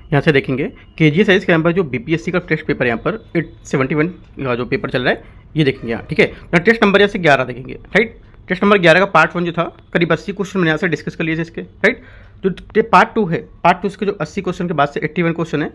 यहाँ से देखेंगे केजीएस साइज के यहाँ पर जो बीपीएससी का टेस्ट पेपर यहाँ पर 871 का जो पेपर चल रहा है ये देखेंगे यहाँ, ठीक है। तो टेस्ट नंबर यहाँ से 11 देखेंगे, राइट। टेस्ट नंबर 11 का पार्ट 1 जो था करीब 80 क्वेश्चन मैंने यहाँ से डिस्कस कर लिए थे इसके, राइट। जो पार्ट 2 है, पार्ट 2 इसके जो 80 क्वेश्चन के बाद से 81 क्वेश्चन है,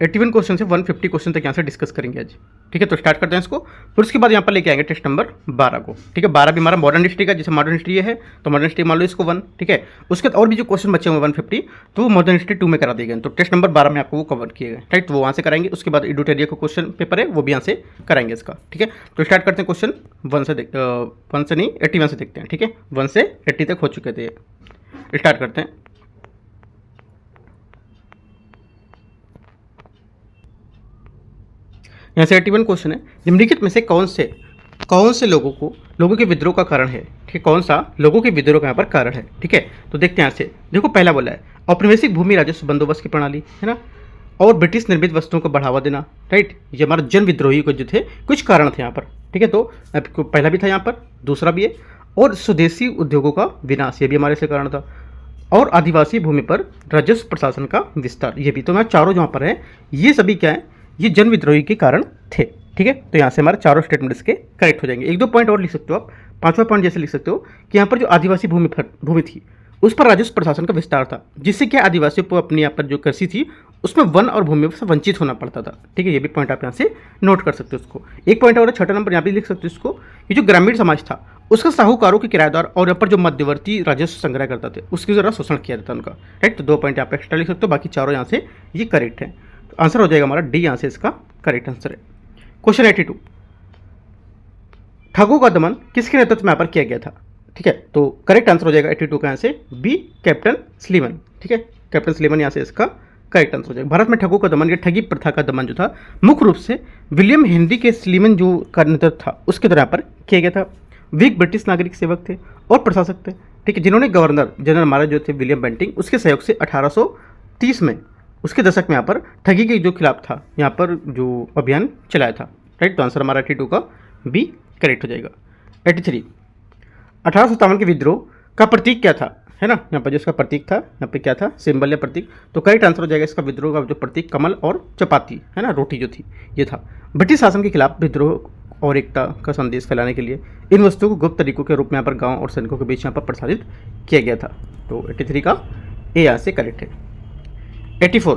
81 क्वेश्चन से 150 क्वेश्चन तक यहाँ से डिस्कस करेंगे आज, ठीक है। तो स्टार्ट करते हैं इसको। फिर उसके बाद यहाँ पर लेके आएंगे टेस्ट नंबर 12 को, ठीक है। 12 भी हमारा मॉडर्न हिस्ट्री का, जैसे मॉडर्न हिस्ट्री ये है तो मॉडर्न हिस्ट्री मान लो इसको 1, ठीक है। उसके बाद और भी जो क्वेश्चन बचे हुए 150 तो वो मॉडर्न हिस्ट्री 2 में करा दिए गए। तो टेस्ट नंबर 12 में आपको वो कवर किए गए, राइट। तो वो वहाँ से कराएंगे। उसके बाद एडुटेरिया का क्वेश्चन पेपर है वो भी यहाँ से कराएंगे इसका, ठीक है। तो स्टार्ट करते हैं क्वेश्चन 1 से नहीं 81 से देखते हैं, ठीक है। 1 से 80 तक हो चुके थे, स्टार्ट करते हैं। यहाँ से 81 क्वेश्चन है, निम्नलिखित में से कौन से लोगों के विद्रोह का कारण है, ठीक है। कौन सा लोगों के विद्रोह का यहाँ पर कारण है, ठीक है। तो देखते हैं यहाँ से। देखो पहला बोला है औपनिवेशिक भूमि राजस्व बंदोबस्त की प्रणाली, है ना, और ब्रिटिश निर्मित वस्तुओं को बढ़ावा देना, राइट। ये हमारा जन विद्रोही को जो थे कुछ कारण थे यहाँ पर, ठीक है। तो पहला भी था यहाँ पर, दूसरा भी है, और स्वदेशी उद्योगों का विनाश ये भी हमारे से कारण था, और आदिवासी भूमि पर राजस्व प्रशासन का विस्तार ये भी। तो मैं चारों जहाँ पर है ये सभी क्या है, ये जन विद्रोही के कारण थे, ठीक है। तो यहाँ से हमारे चारों स्टेटमेंट इसके करेक्ट हो जाएंगे। एक दो पॉइंट और लिख सकते हो आप, पांचवा पॉइंट जैसे लिख सकते हो कि यहाँ पर जो आदिवासी भूमि थी उस पर राजस्व प्रशासन का विस्तार था, जिससे क्या आदिवासियों को अपनी यहाँ पर जो कृषि थी उसमें वन और भूमि से वंचित होना पड़ता था, ठीक है। ये भी पॉइंट आप यहाँ से नोट कर सकते हो उसको। एक पॉइंट और 6 नंबर यहाँ पे लिख सकते हो इसको, ये जो ग्रामीण समाज था उसका साहूकारों के किराएदार और यहाँ पर जो मध्यवर्ती राजस्व संग्रह करते थे उसकी जरा शोषण किया जाता उनका, राइट। तो 2 पॉइंट यहाँ पे एक्स्ट्रा लिख सकते हो, बाकी चारों यहाँ से ये करेक्ट है। तो आंसर हो जाएगा हमारा डी, यहाँ से इसका करेक्ट आंसर है। क्वेश्चन 82, ठगों का दमन किसके नेतृत्व में यहाँ पर किया गया था, ठीक है। तो करेक्ट आंसर हो जाएगा 82 का यहाँ से बी, कैप्टन स्लीमन, ठीक है। कैप्टन स्लीमन यहाँ से इसका करेक्ट आंसर हो जाएगा। भारत में ठगों का दमन या ठगी प्रथा का दमन जो था मुख्य रूप से विलियम हेनरी के स्लीमन जो का नेतृत्व था उसके द्वारा पर किया गया था। वे एक ब्रिटिश नागरिक सेवक थे और प्रशासक थे, ठीक है, जिन्होंने गवर्नर जनरल हमारे जो थे विलियम बेंटिंग उसके सहयोग से 1830 में उसके दशक में यहाँ पर ठगी के जो खिलाफ था यहाँ पर जो अभियान चलाया था, राइट। तो आंसर हमारा 82 का बी करेक्ट हो जाएगा। 83, 1857 के विद्रोह का प्रतीक क्या था, है ना। यहाँ पर जो इसका प्रतीक था यहाँ पे क्या था, सिंबल या प्रतीक। तो करेक्ट आंसर हो जाएगा इसका विद्रोह का जो प्रतीक कमल और चपाती, है ना, रोटी जो थी ये था। ब्रिटिश शासन के खिलाफ विद्रोह और एकता का संदेश फैलाने के लिए इन वस्तुओं को गुप्त तरीकों के रूप में यहाँ पर गाँव और सैनिकों के बीच यहाँ पर प्रसारित किया गया था। तो 83 का ए यहाँ से करेक्ट है। 84,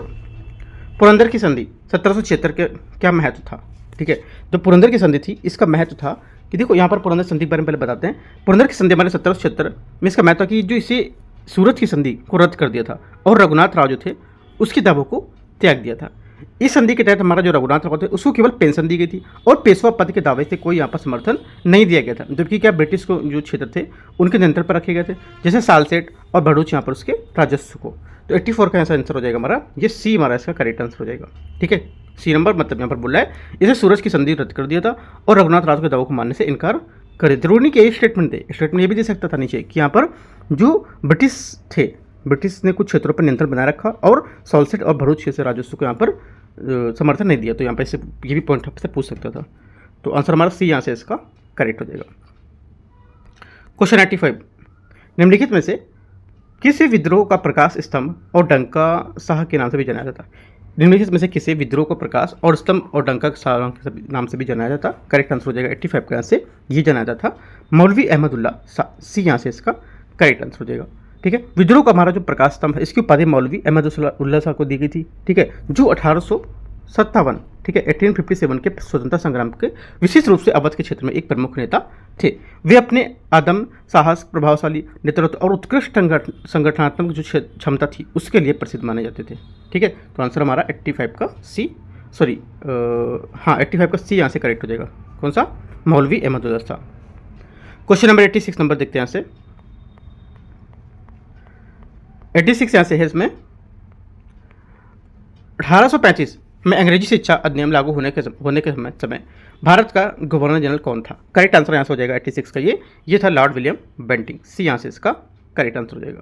पुरंदर की संधि 1776 के क्या महत्व था, ठीक है। जो पुरंदर की संधि थी इसका महत्व था कि देखो यहाँ पर पुरंदर संधि के बारे में पहले बताते हैं। पुरंदर की संधि हमारे 1776 में इसका महत्व कि जो इसे सूरत की संधि को रद्द कर दिया था और रघुनाथ राव जो थे उसकी दावों को त्याग दिया था। इस संधि के तहत हमारा जो रघुनाथ राव थे उसको केवल पेंशन दी गई थी और पेशवा पद के दावे से कोई यहाँ पर समर्थन नहीं दिया गया था, जबकि क्या ब्रिटिश को जो क्षेत्र थे उनके नियंत्रण पर रखे गए थे, जैसे सालसेट और भरूच यहाँ पर उसके राजस्व को। तो 84 का ऐसा आंसर हो जाएगा हमारा, ये सी हमारा इसका करेक्ट आंसर हो जाएगा, ठीक है। सी नंबर मतलब यहाँ पर बोल रहा है इसे सूरज की संधि रद्द कर दिया था और रघुनाथ राव के दावों को मानने से इनकार करे। जरूरी नहीं कि एक स्टेटमेंट दे, स्टेटमेंट ये भी दे सकता था नीचे कि यहाँ पर जो ब्रिटिश थे, ब्रिटिश ने कुछ क्षेत्रों पर नियंत्रण बनाए रखा और सॉल्सेट और भरूच जैसे राजस्व को यहाँ पर समर्थन नहीं दिया। तो यहाँ पर इससे ये भी पॉइंट आपसे पूछ सकता था। तो आंसर हमारा सी यहाँ से इसका करेक्ट हो जाएगा। क्वेश्चन 85, निम्नलिखित में से किसी विद्रोह का प्रकाश स्तंभ और डंका शाह के नाम से भी जाना जाता है। निम्नलिखित में से किसी विद्रोह को प्रकाश और स्तंभ और डंका शाह के नाम से भी जाना जाता। करेक्ट आंसर हो जाएगा 85 का यहाँ से ये जाना जाता था मौलवी अहमदुल्ला शाह, सी यहाँ से इसका करेक्ट आंसर हो जाएगा, ठीक है। विद्रोह का हमारा जो प्रकाश स्तंभ है इसकी उपाधि मौलवी अहमदुल्ला शाह को दी गई थी, ठीक है, जो 1857, ठीक है, 1857 के स्वतंत्रता संग्राम के विशेष रूप से अवध के क्षेत्र में एक प्रमुख नेता थे। वे अपने आदम साहस, प्रभावशाली नेतृत्व और उत्कृष्ट संगठनात्मक जो क्षमता थी उसके लिए प्रसिद्ध माने जाते थे, ठीक है। तो आंसर हमारा 85 का सी, सॉरी हाँ 85 का सी यहाँ से करेक्ट हो जाएगा। कौन सा, मौलवी Ahmadullah Shah. Question number 86 number देखते हैं यहाँ से। 86 यहाँ से है इसमें 1835 में अंग्रेजी शिक्षा अधिनियम लागू होने के समय भारत का गवर्नर जनरल कौन था। करेक्ट आंसर यहाँ से हो जाएगा 86 का ये था लॉर्ड विलियम बेंटिंग, सी यहाँ से इसका करेक्ट आंसर हो जाएगा।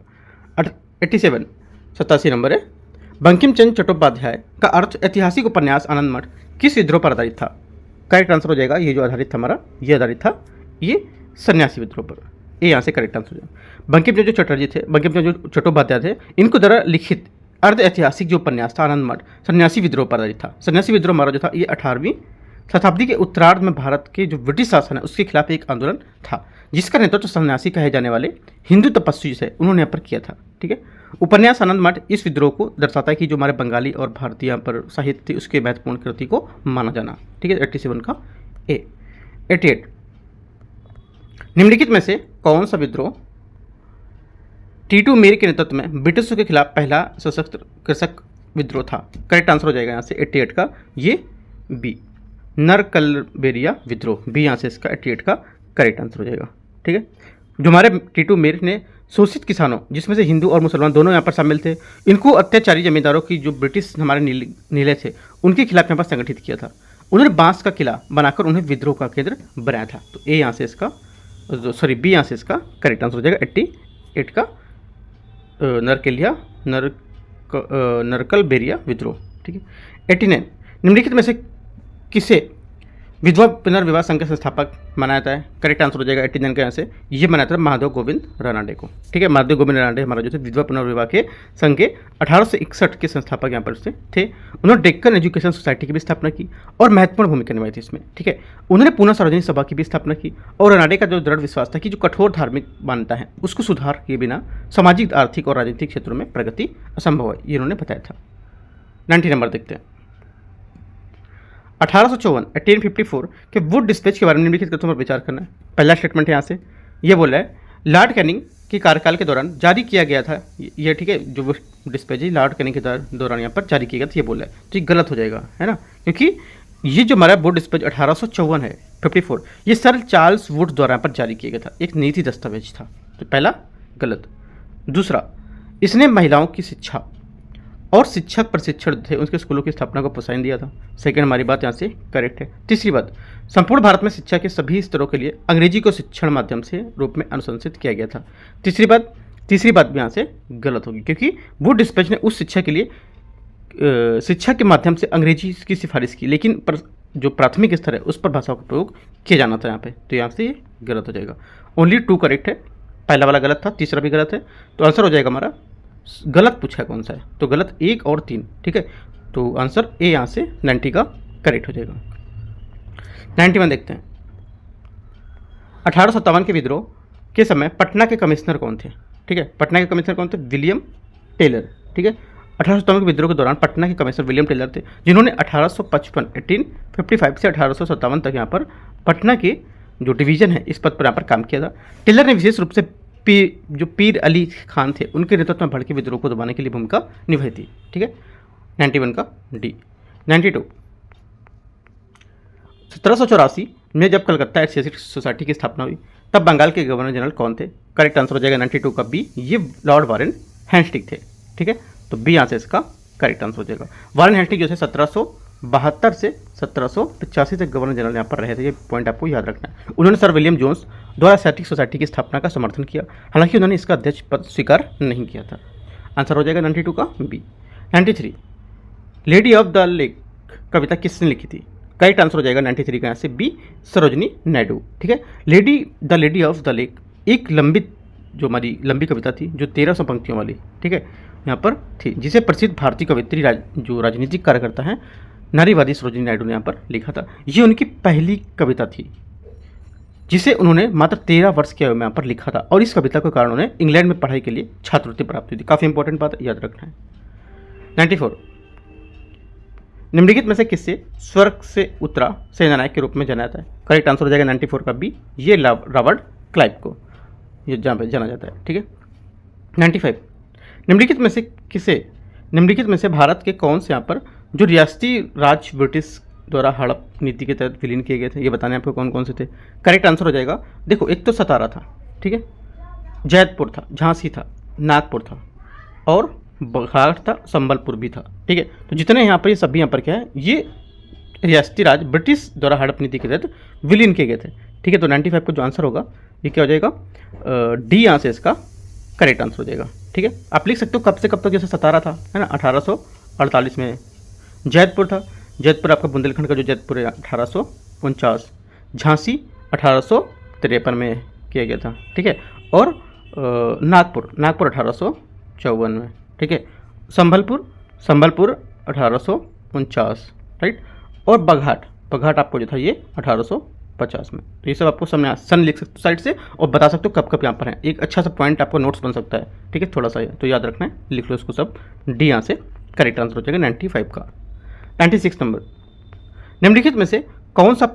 87 87 नंबर है, बंकिम चंद्र चट्टोपाध्याय का अर्थ ऐतिहासिक उपन्यास आनंद मठ किस विद्रोह पर आधारित था। करेक्ट आंसर हो जाएगा ये जो आधारित था हमारा, ये आधारित था ये सन्यासी विद्रोह पर, ये यहाँ से करेक्ट आंसर हो जाएगा। बंकिम चंद्र जो चटर्जी थे, बंकिम चंद्र जो चट्टोपाध्याय थे, इनको द्वारा लिखित अर्ध ऐतिहासिक जो उपन्यास था आनंद मठ सन्यासी विद्रोह पर आधारित था। सन्यासी विद्रोह हमारा जो था ये 18वीं शताब्दी के उत्तरार्ध में भारत के जो ब्रिटिश शासन है उसके खिलाफ एक आंदोलन था, जिसका नेतृत्व सन्यासी कहे जाने वाले हिंदू तपस्वी से उन्होंने यहाँ पर किया था। ठीक है, उपन्यास आनंद मठ इस विद्रोह को दर्शाता है कि जो हमारे बंगाली और भारतीय यहाँ पर साहित्य थी उसके महत्वपूर्ण कृति को माना जाना। ठीक है, 87 का ए। 88 निम्नलिखित में से कौन सा विद्रोह टीटू मीर के नेतृत्व में ब्रिटिशों के खिलाफ पहला सशस्त्र कृषक विद्रोह था? करेक्ट आंसर हो जाएगा यहाँ से 88 का ये बी, नरकलबेरिया विद्रोह, बी यहाँ से इसका 88 का करेक्ट आंसर हो जाएगा। ठीक है, जो हमारे टीटू मीर ने शोषित किसानों जिसमें से हिंदू और मुसलमान दोनों यहाँ पर शामिल थे, इनको अत्याचारी जमींदारों की जो ब्रिटिश हमारे नीले थे उनके खिलाफ यहाँ पर संगठित किया था। उन्होंने बांस का किला बनाकर उन्हें विद्रोह का केंद्र बनाया था। तो ए यहाँ से इसका बी यहाँ से इसका करेक्ट आंसर हो जाएगा 88 का नरकलबेरिया विद्रोह। ठीक है, 89 निम्नलिखित में से किसे विधवा पुनर्विवाह संघ के संस्थापक माना जाता है? करेक्ट आंसर हो जाएगा 89 का यहाँ से ये माना जाता है माधव गोविंद रानडे को। ठीक है, माधव गोविंद रानडे हमारा जो थे विधवा पुनर्विवाह के संघ के 1861 के संस्थापक यहाँ पर थे। उन्होंने डेक्कन एजुकेशन सोसाइटी की भी स्थापना की और महत्वपूर्ण भूमिका निभाई थी इसमें। ठीक है, उन्होंने पूना सार्वजनिक सभा की भी स्थापना की और रानडे का जो दृढ़ विश्वास था कि जो कठोर धार्मिक मान्यता है उसको सुधार किए बिना सामाजिक, आर्थिक और राजनीतिक क्षेत्रों में प्रगति असंभव है, ये उन्होंने बताया था। 90 नंबर देखते हैं। 1854 के वुड डिस्पैच के बारे में निम्नलिखित कथनों पर विचार करना है। पहला स्टेटमेंट है यहाँ से ये बोला है लॉर्ड कैनिंग के कार्यकाल के दौरान जारी किया गया था ये। ठीक है, जो वुड डिस्पैच है लॉर्ड कैनिंग के दौरान यहाँ पर जारी किया गया था ये बोला है, तो ये गलत हो जाएगा, है ना, क्योंकि ये जो हमारा वुड डिस्पैच 1854 है 54 ये सर चार्ल्स वुड द्वारा यहाँ पर जारी किया गया था, एक नीति दस्तावेज था। तो पहला गलत। दूसरा, इसने महिलाओं की शिक्षा और शिक्षक प्रशिक्षण थे उनके स्कूलों की स्थापना को प्रोत्साहन दिया था। सेकंड हमारी बात यहाँ से करेक्ट है। तीसरी बात, संपूर्ण भारत में शिक्षा के सभी स्तरों के लिए अंग्रेजी को शिक्षण माध्यम से रूप में अनुशंसित किया गया था। तीसरी बात भी यहाँ से गलत होगी, क्योंकि वुड डिस्पैच ने उस शिक्षा के लिए शिक्षा के माध्यम से अंग्रेजी की सिफारिश की, लेकिन जो प्राथमिक स्तर है उस पर भाषा का प्रयोग किया जाना था यहाँ पे, तो यहाँ से ये गलत हो जाएगा। ओनली 2 करेक्ट है, पहला वाला गलत था, तीसरा भी गलत है, तो आंसर हो जाएगा हमारा गलत पूछा कौन सा है, तो गलत 1 और 3। ठीक है, तो आंसर ए यहाँ से 90 का करेक्ट हो जाएगा। 91 देखते हैं। 1857 के विद्रोह के समय पटना के कमिश्नर कौन थे? ठीक है, पटना के कमिश्नर कौन थे? William Taylor. ठीक है, 1857 के विद्रोह के दौरान पटना के कमिश्नर विलियम टेलर थे, जिन्होंने 1855 से 1857 तक यहाँ पर पटना के जो डिवीज़न है इस पद पर यहाँ पर काम किया था। टेलर ने विशेष रूप से जो पीर अली खान थे उनके नेतृत्व में भड़के विद्रोह को दबाने के लिए भूमिका निभाई थी। ठीक है, 91 का डी। 92 1784 में जब कलकत्ता एशियाटिक सोसाइटी की स्थापना हुई तब बंगाल के गवर्नर जनरल कौन थे? करेक्ट आंसर हो जाएगा 92 का बी, ये लॉर्ड वारेन हेस्टिंग्स थे। ठीक है, तो बी यहाँ से इसका करेक्ट आंसर हो जाएगा। वारेन हेस्टिंग्स जो है 1772 से 1785 तक गवर्नर जनरल यहाँ पर रहे थे, ये पॉइंट आपको याद रखना है। उन्होंने सर विलियम जोन्स द्वारा एशियाटिक सोसाइटी की स्थापना का समर्थन किया, हालांकि उन्होंने इसका अध्यक्ष पद स्वीकार नहीं किया था। आंसर हो जाएगा 92 का B. 93 lady of the lake कविता किसने लिखी थी? करेक्ट आंसर हो जाएगा 93 का यहाँ से बी, सरोजनी नायडू। ठीक है, लेडी ऑफ द लेक एक जो हमारी लंबी कविता थी जो 1300 पंक्तियों वाली, ठीक है, यहाँ पर थी, जिसे प्रसिद्ध भारतीय कवित्री जो राजनीतिक कार्यकर्ता हैं नारीवादी सरोजिनी नायडू ने यहाँ पर लिखा था। ये उनकी पहली कविता थी जिसे उन्होंने मात्र 13 वर्ष की आयु में यहाँ पर लिखा था, और इस कविता के कारण उन्हें इंग्लैंड में पढ़ाई के लिए छात्रवृत्ति प्राप्त हुई थी। काफ़ी इंपॉर्टेंट बात याद रखना है। 94 निम्नलिखित में से किससे स्वर्ग से उतरा सेनानायक के रूप में जाना जाता है? करेक्ट आंसर हो जाएगा 94 का बी, ये रॉबर्ट क्लाइव को ये जाना जाता है। ठीक है, 95 निम्नलिखित में से भारत के कौन से यहाँ पर जो रियासती राज्य ब्रिटिश द्वारा हड़प नीति के तहत विलीन किए गए थे, ये बताने आपको कौन कौन से थे? करेक्ट आंसर हो जाएगा, देखो एक तो सतारा था, ठीक है, जैतपुर था, झांसी था, नागपुर था और बघाट था, संबलपुर भी था। ठीक है, तो जितने यहाँ पर ये सभी यहाँ पर क्या है, ये रियासती राज्य ब्रिटिश द्वारा हड़प नीति के तहत विलीन किए गए थे। ठीक है, तो 95 का जो आंसर होगा ये क्या हो जाएगा? डी यहाँ से इसका करेक्ट आंसर हो जाएगा। ठीक है, आप लिख सकते हो कब से कब तक, जैसे सतारा था, है ना, 1848 में। जैतपुर था, जैतपुर आपका बुंदेलखंड का जो जैतपुर है 1849, झांसी 1853 में किया गया था। ठीक है, और नागपुर 1854 में। ठीक है, संभलपुर, संभलपुर 1849, राइट। और बघाट, बघाट आपको जो था ये 1850 में। तो ये सब आपको समझ सन लिख सकते हो साइड से और बता सकते हो कब कब यहाँ पर है। एक अच्छा सा पॉइंट आपको नोट्स बन सकता है, ठीक है, थोड़ा सा तो याद रखना है, लिख लो इसको सब। डी यहाँ से करेक्ट आंसर हो जाएगा 95 का। 96 नंबर, निम्नलिखित में से कौन सा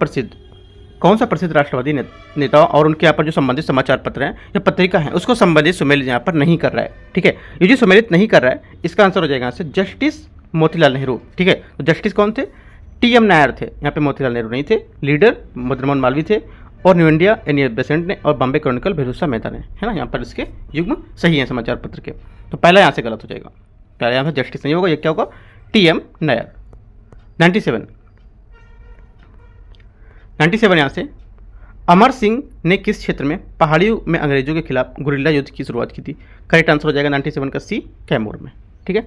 प्रसिद्ध राष्ट्रवादी नेता और उनके यहाँ पर जो संबंधित समाचार पत्र हैं या पत्रिका है उसको संबंधित सुमेलित यहाँ पर नहीं कर रहा है, ठीक है। ये जो सुमेलित नहीं कर रहा है इसका आंसर हो जाएगा यहाँ से जस्टिस मोतीलाल नेहरू, ठीक है। तो जस्टिस कौन थे? टी.एम. नायर थे, यहाँ पे मोतीलाल नेहरू नहीं थे। लीडर मदन मोहन मालवीय थे और न्यू इंडिया एन.ए. बेसेंट ने और बॉम्बे क्रॉनिकल भेरुसा मेहता ने, है ना। यहाँ पर इसके युग्म सही है समाचार पत्र के। तो पहला यहाँ से गलत हो जाएगा, पहला यहाँ से जस्टिस नहीं होगा, ये क्या होगा? टी.एम. नायर। 97 यहाँ से अमर सिंह ने किस क्षेत्र में पहाड़ियों में अंग्रेजों के खिलाफ गुरिल्ला युद्ध की शुरुआत की थी? करेक्ट आंसर हो जाएगा 97 का सी, कैमूर में, ठीक है।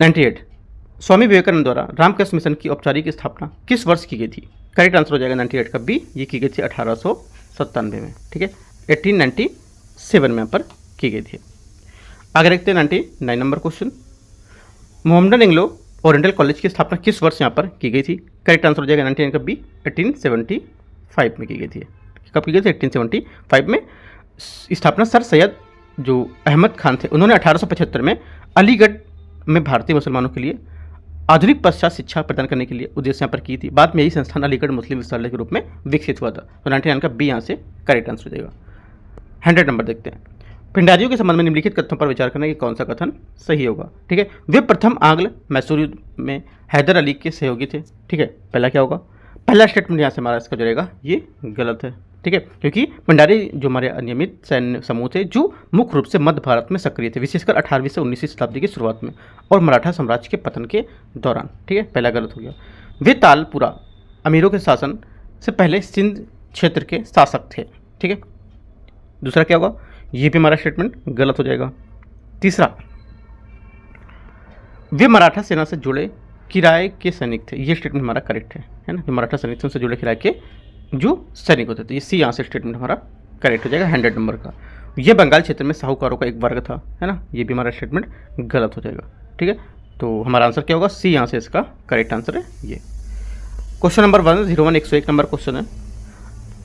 98 स्वामी विवेकानंद द्वारा रामकृष्ण मिशन की औपचारिक स्थापना किस वर्ष की गई थी? करेक्ट आंसर हो जाएगा 98 का बी, ये की गई थी 1897 में, ठीक है। 1897 में यहाँ पर की गई थी। आगे देखते हैं 99 number question, Mohammedan Anglo oriental college की स्थापना किस वर्ष यहाँ पर की गई थी? करेक्ट आंसर हो जाएगा 99 का बी, 1875 में की गई थी। कब की गई थी? 1875 में। स्थापना सर सैयद जो अहमद खान थे उन्होंने 1875 में अलीगढ़ में भारतीय मुसलमानों के लिए आधुनिक पश्चात शिक्षा प्रदान करने के लिए उद्देश्य यहाँ पर की थी। बाद में यही संस्थान अलीगढ़ मुस्लिम विश्वविद्यालय के रूप में विकसित हुआ था। तो 99 का बी यहाँ से करेक्ट आंसर हो जाएगा। 100 नंबर देखते हैं, पिंडारियों के संबंध में निम्नलिखित कथनों पर विचार करना कि कौन सा कथन सही होगा, ठीक है। वे प्रथम आंग्ल मैसूर युद्ध में हैदर अली के सहयोगी थे, ठीक है। पहला क्या होगा? पहला स्टेटमेंट यहाँ से हमारा इसका जो रहेगा ये गलत है, ठीक है, क्योंकि भंडारी जो हमारे अनियमित सैन्य समूह थे जो मुख्य रूप से मध्य भारत में सक्रिय थे, विशेषकर 18वीं से 19वीं शताब्दी की शुरुआत में और मराठा साम्राज्य के पतन के दौरान, ठीक है। पहला गलत हो गया। वे तालपुरा अमीरों के शासन से पहले सिंध क्षेत्र के शासक थे, ठीक है। दूसरा क्या होगा? ये भी हमारा स्टेटमेंट गलत हो जाएगा। तीसरा, वे मराठा सेना से जुड़े किराए के सैनिक थे, ये स्टेटमेंट हमारा करेक्ट है ना। जो मराठा सैनिक से जुड़े किराए के जो सैनिक होते थे, ये सी यहाँ से स्टेटमेंट हमारा करेक्ट हो जाएगा 100 नंबर का। ये बंगाल क्षेत्र में साहूकारों का एक वर्ग था, है ना, ये भी हमारा स्टेटमेंट गलत हो जाएगा, ठीक है। तो हमारा आंसर क्या होगा? सी यहाँ से इसका करेक्ट आंसर है ये। क्वेश्चन नंबर 101 101 नंबर क्वेश्चन है,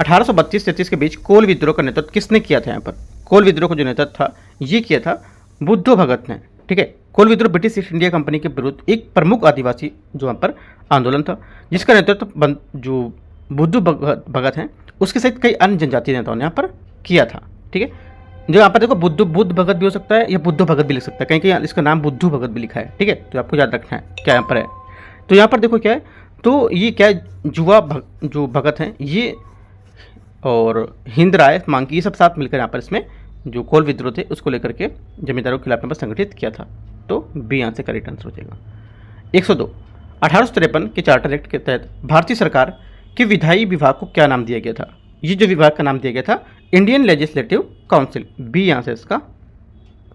1832-33 के बीच कोल विद्रोह का नेतृत्व किसने किया था? यहाँ पर कोल विद्रोह का जो नेतृत्व था ये किया था बुद्धो भगत ने, ठीक है। कोल विद्रोह ब्रिटिश ईस्ट इंडिया कंपनी के विरुद्ध एक प्रमुख आदिवासी जो यहाँ पर आंदोलन था, जिसका नेतृत्व जो बुद्धू भगत हैं उसके सहित कई अन्य जनजातीय नेताओं ने यहाँ पर किया था, ठीक है। जो यहाँ पर देखो बुद्ध भगत भी हो सकता है या बुद्धू भगत भी लिख सकता है, कहीं कहीं इसका नाम बुद्धू भगत भी लिखा है, ठीक है। तो आपको याद रखना है क्या यहाँ पर है। तो यहाँ पर देखो क्या है, तो ये क्या है, जो भगत हैं ये और हिंद राय मांकी, ये सब साथ मिलकर यहाँ पर इसमें जो कोल विद्रोह थे उसको लेकर के जमींदारों के खिलाफ यहाँ पर संगठित किया था। तो बी यहाँ से करेक्ट आंसर हो जाएगा। 102 1853 के चार्टर एक्ट के तहत भारतीय सरकार के विधायी विभाग को क्या नाम दिया गया था? ये जो विभाग का नाम दिया गया था इंडियन लेजिस्लेटिव काउंसिल, बी यहाँ से इसका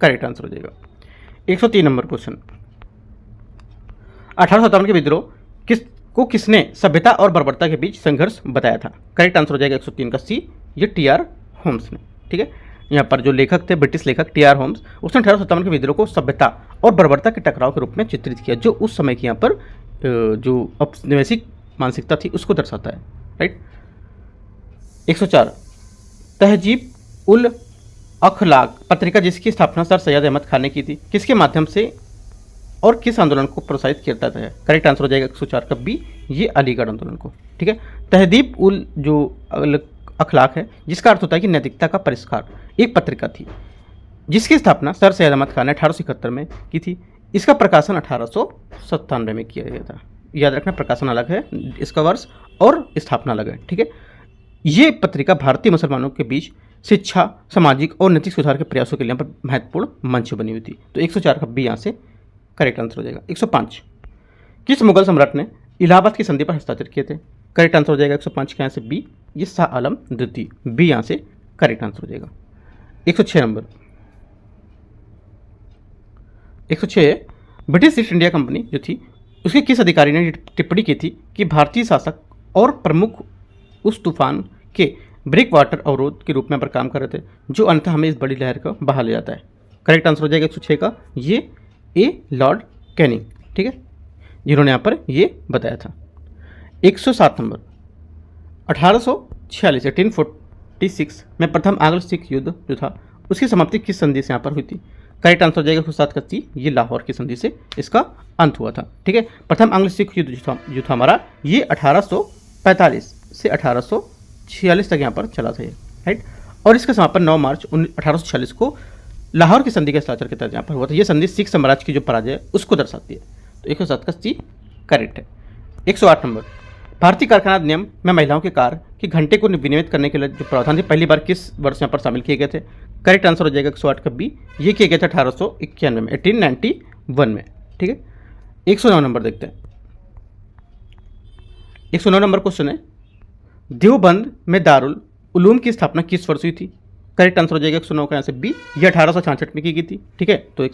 करेक्ट आंसर हो जाएगा। 103 नंबर क्वेश्चन, 1857 के विद्रोह किसने सभ्यता और बर्बरता के बीच संघर्ष बताया था? करेक्ट आंसर हो जाएगा 103 का सी, ये टी.आर. होम्स ने, ठीक है। यहाँ पर जो लेखक थे ब्रिटिश लेखक टी.आर. होम्स, उसने 1857 के विद्रोह को सभ्यता और बर्बरता के टकराव के रूप में चित्रित किया, जो उस समय की यहाँ पर जो औपनिवेशिक मानसिकता थी उसको दर्शाता है, राइट। 104 तहजीब उल अखलाक पत्रिका जिसकी स्थापना सर सैयद अहमद खान ने की थी, किसके माध्यम से और किस आंदोलन को प्रोत्साहित करता है? करेक्ट आंसर हो जाएगा 104 का बी, ये अलीगढ़ आंदोलन को, ठीक है। तहजीब उल जो अखलाक है जिसका अर्थ होता है कि नैतिकता का परिष्कार, एक पत्रिका थी जिसकी स्थापना सर सैयद अहमद खान ने 1871 में की थी। इसका प्रकाशन 1897 में किया गया था। याद रखना, प्रकाशन अलग है इसका वर्ष और स्थापना अलग है, ठीक है। ये पत्रिका भारतीय मुसलमानों के बीच शिक्षा, सामाजिक और नैतिक सुधार के प्रयासों के लिए यहाँ पर महत्वपूर्ण मंच बनी हुई थी। तो 104 का बी यहाँ से करेक्ट आंसर हो जाएगा। 105 किस मुगल सम्राट ने इलाहाबाद की संधि पर हस्ताक्षर किए थे? करेक्ट आंसर हो जाएगा 105 के यहाँ से बी, ये शाह आलम द्वितीय, बी यहाँ से करेक्ट आंसर हो जाएगा। 106 number, 106 British east India company जो थी उसके किस अधिकारी ने टिप्पणी की थी कि भारतीय शासक और प्रमुख उस तूफान के ब्रेक वाटर अवरोध के रूप में पर काम कर रहे थे जो अंततः हमें इस बड़ी लहर को बहा ले जाता है? करेक्ट आंसर हो जाएगा 106 का ये ए लॉर्ड कैनिंग, ठीक है, जिन्होंने यहाँ पर ये बताया था। 107 नंबर 1846 1846 में प्रथम आंग्ल सिख युद्ध जो था उसकी समाप्ति किस संधि से यहाँ पर हुई थी? करेक्ट आंसर हो जाएगा 107 का सी, ये लाहौर की संधि से इसका अंत हुआ था, ठीक है। प्रथम आंग्ल सिख युद्ध जो था हमारा ये 1845 से 1846 तक यहाँ पर चला था ये, राइट। और इसका समापन 9 मार्च 1846 को लाहौर की संधि के हस्ताक्षर के तहत यहाँ पर हुआ था। ये संधि सिख साम्राज्य की जो पराजय है उसको दर्शाती है। तो 107 का सी करेक्ट है। 108 नंबर भारतीय कारखाना अधिनियम में महिलाओं के कार्य की घंटे को विनियमित करने के लिए जो प्रावधान थे पहली बार किस वर्ष यहाँ पर शामिल किए गए थे? करेक्ट आंसर हो जाएगा 108 का बी, ये किया गया था 1891 में, 1891 में, ठीक है। 109 नंबर देखते हैं। 109 नंबर क्वेश्चन है देवबंद में दारुल उलूम की स्थापना किस वर्ष हुई थी? करेक्ट आंसर हो जाएगा 109 का यहाँ से बी, ये 1866 में की गई थी, ठीक है। तो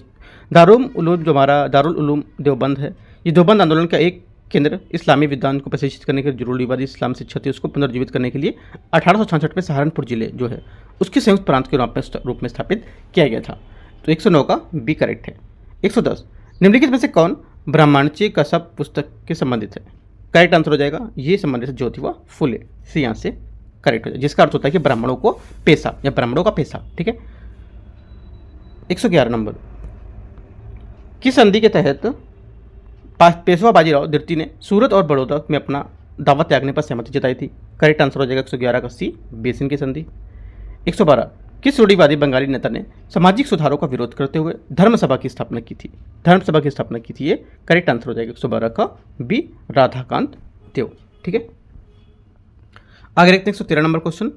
दारुल उलूम जो हमारा दारुल उलूम देवबंद है, ये देवबंद आंदोलन का एक केंद्र इस्लामी विद्वान को प्रशिक्षित करने के जरूरीवादी इस्लाम शिक्षा थी उसको पुनर्जीवित करने के लिए 1866 में सहारनपुर जिले जो है उसके संयुक्त प्रांत के रूप में स्थापित किया गया था। तो 109 का बी करेक्ट है। 110 निम्नलिखित में से कौन ब्राह्मणची कसब पुस्तक के संबंधित है? करेक्ट आंसर हो जाएगा ये संबंधित है ज्योतिबा फुले, सी यहाँ से करेक्ट हो जाएगा, जिसका अर्थ होता है कि ब्राह्मणों को पेशा या ब्राह्मणों का पेशा, ठीक है। 111 नंबर किस संधि के तहत पेशवा बाजीराव द्वितीय ने सूरत और बड़ौदा में अपना दावा त्यागने पर सहमति जताई थी? करेक्ट आंसर हो जाएगा 111 का सी, बेसिन की संधि। 112 किस रूढ़िवादी बंगाली नेता ने सामाजिक सुधारों का विरोध करते हुए धर्मसभा की स्थापना की थी? धर्मसभा की स्थापना की थी ये, करेक्ट आंसर हो जाएगा 112 का बी, राधाकांत देव, ठीक है। आगे देखते हैं 113 नंबर क्वेश्चन